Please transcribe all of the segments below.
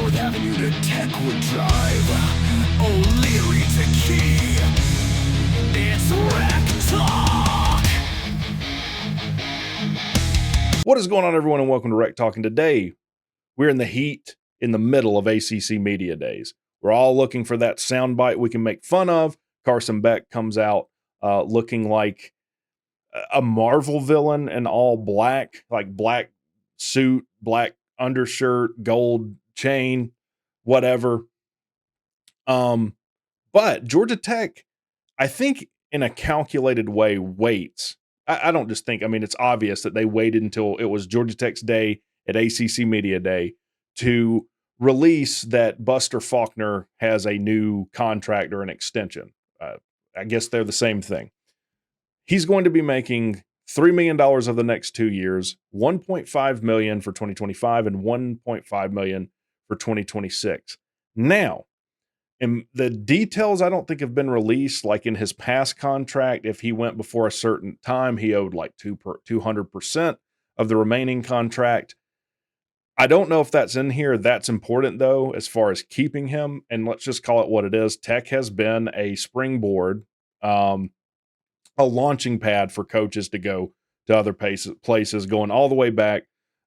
North Avenue to Techwood Drive. O'Leary to Key. It's WreckTalk. What is going on, everyone, and welcome to WreckTalk. And today, we're in the heat, in the middle of ACC Media Days. We're all looking for that soundbite we can make fun of. Carson Beck comes out looking like a Marvel villain in all black, like black suit, black undershirt, gold chain, whatever. But Georgia Tech, I think in a calculated way, waits. I don't just think, I mean, it's obvious that they waited until it was Georgia Tech's day at ACC Media Day to release that Buster Faulkner has a new contract or an extension. I guess they're the same thing. He's going to be making $3 million of the next 2 years, $1.5 million for 2025 and $1.5 million for 2026. Now, and the details I don't think have been released, like in his past contract, if he went before a certain time, he owed like 200% of the remaining contract. I don't know if that's in here. That's important, though, as far as keeping him. And let's just call it what it is. Tech has been a springboard, a launching pad for coaches to go to other places, going all the way back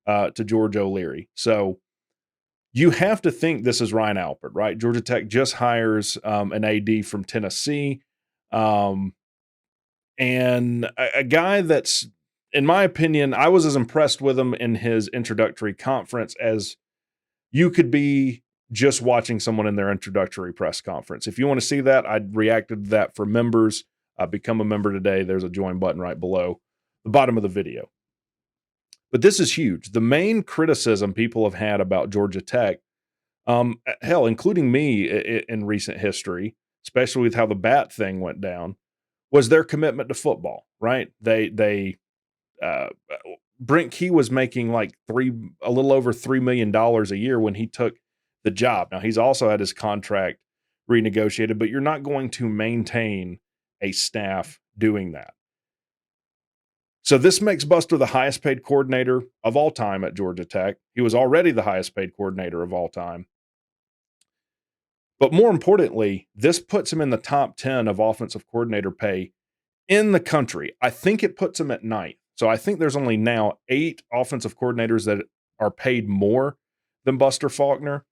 to George O'Leary. So you have to think this is Ryan Alpert, right? Georgia Tech just hires an AD from Tennessee, and a guy that's, in my opinion, I was as impressed with him in his introductory conference as you could be just watching someone in their introductory press conference. If you want to see that, I reacted to that for members. Become a member today. There's a join button right below the bottom of the video. But this is huge. The main criticism people have had about Georgia Tech, hell, including me in recent history, especially with how the bat thing went down, was their commitment to football, right? Brent Key was making like a little over $3 million a year when he took the job. Now, he's also had his contract renegotiated, but you're not going to maintain a staff doing that. So this makes Buster the highest paid coordinator of all time at Georgia Tech. He was already the highest paid coordinator of all time. But more importantly, this puts him in the top 10 of offensive coordinator pay in the country. I think it puts him at 9th. So I think there's only now 8 offensive coordinators that are paid more than Buster Faulkner.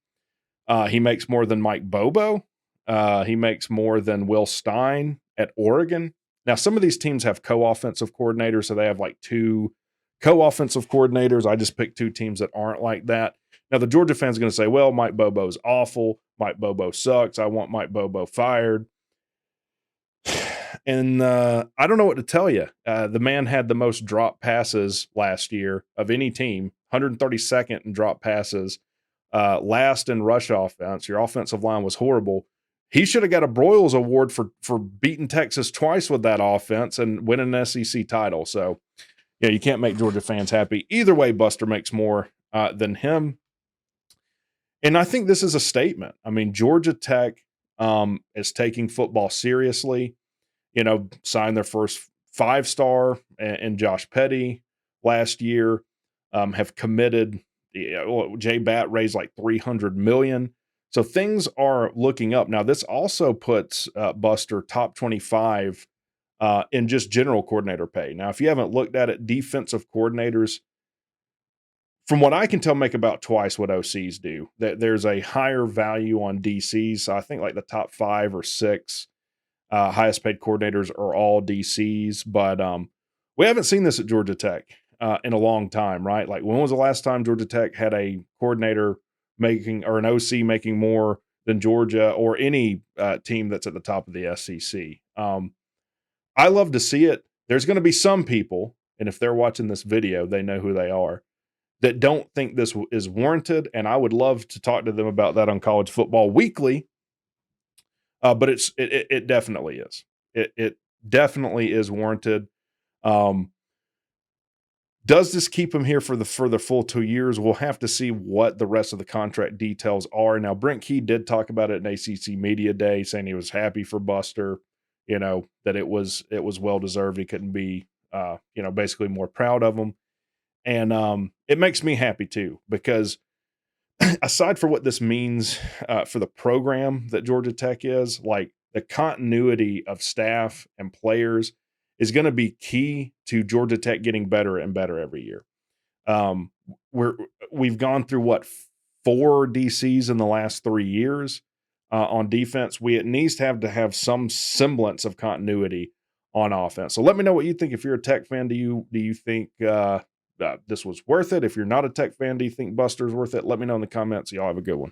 He makes more than Mike Bobo. He makes more than Will Stein at Oregon. Now, some of these teams have co-offensive coordinators, so they have like 2 co-offensive coordinators. I just picked 2 teams that aren't like that. Now, the Georgia fans are going to say, well, Mike Bobo's awful. Mike Bobo sucks. I want Mike Bobo fired. And I don't know what to tell you. The man had the most drop passes last year of any team, 132nd in drop passes, last in rush offense. Your offensive line was horrible. He should have got a Broyles Award for beating Texas twice with that offense and winning an SEC title. So, yeah, you can't make Georgia fans happy. Either way, Buster makes more than him. And I think this is a statement. I mean, Georgia Tech is taking football seriously. You know, signed their first 5-star in Josh Petty last year. Have committed. J Bat raised like $300 million. So things are looking up. Now, this also puts Buster top 25 in just general coordinator pay. Now, if you haven't looked at it, defensive coordinators, from what I can tell, make about twice what OCs do. There's a higher value on DCs. So I think like the top 5 or 6 highest paid coordinators are all DCs. But we haven't seen this at Georgia Tech in a long time, right? Like, when was the last time Georgia Tech had a coordinator making, or an OC making more than Georgia or any team that's at the top of the SEC? I love to see it. There's going to be some people, and if they're watching this video, they know who they are, that don't think this is warranted, and I would love to talk to them about that on College Football Weekly. But it definitely is. It definitely is warranted. Does this keep him here for the full 2 years? We'll have to see what the rest of the contract details are. Now, Brent Key did talk about it in ACC Media Day, saying he was happy for Buster, that it was well-deserved. He couldn't be, basically more proud of him. And it makes me happy too, because aside for what this means for the program that Georgia Tech is, like the continuity of staff and players is going to be key to Georgia Tech getting better and better every year. Um, we've gone through what, 4 DCs in the last 3 years on defense. We at least have to have some semblance of continuity on offense. So let me know what you think. If you're a Tech fan, do you think this was worth it? If you're not a Tech fan, do you think Buster's worth it? Let me know in the comments. Y'all have a good one.